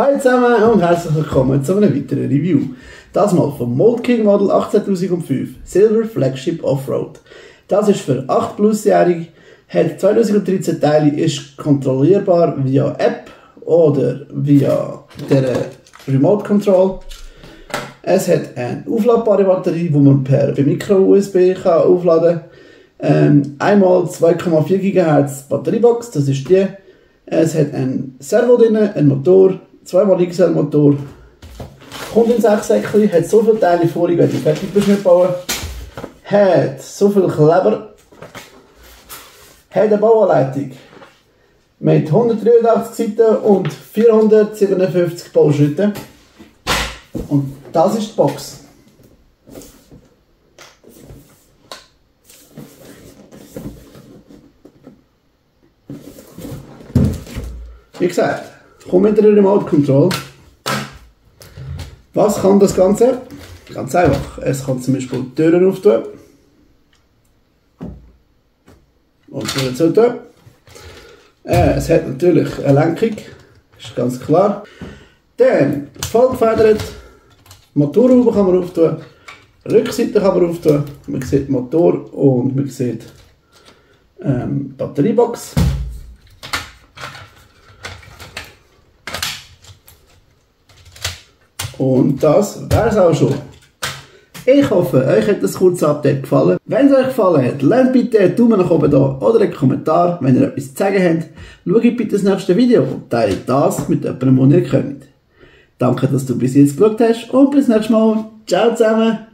Hallo zusammen und herzlich willkommen zu einem weiteren Review. Das mal vom Mold King Model 18005 Silver Flagship Offroad. Das ist für 8+-Jährige, hat 2013 Teile, ist kontrollierbar via App oder via der Remote Control. Es hat eine aufladbare Batterie, die man per Micro-USB aufladen kann. Einmal 2,4 GHz Batteriebox, das ist die. Es hat ein Servo drin, einen Motor, zweimal XL-Motor. Kommt in 6 Säckchen, hat so viele Teile vorig, wenn du fertig bist mit bauen. Hat so viel Kleber. Hat eine Bauanleitung mit 183 Seiten und 457 Bauschritten. Und das ist die Box. Wie gesagt, kommt mit der Remote Control. Was kann das Ganze? Ganz einfach. Es kann zum Beispiel die Türen auftun. Und Türen zutun. Es hat natürlich eine Lenkung. Ist ganz klar. Dann vollgefedert. Motorhaube kann man auftun. Rückseite kann man auftun. Man sieht den Motor und man sieht die Batteriebox. Und das wäre es auch schon. Ich hoffe, euch hat das kurze Update gefallen. Wenn es euch gefallen hat, lasst bitte einen Daumen nach oben da oder einen Kommentar, wenn ihr etwas zu sagen habt. Schaut bitte das nächste Video und teilt das mit jemandem, den ihr kennt. Danke, dass du bis jetzt geschaut hast und bis nächstes Mal. Ciao zusammen!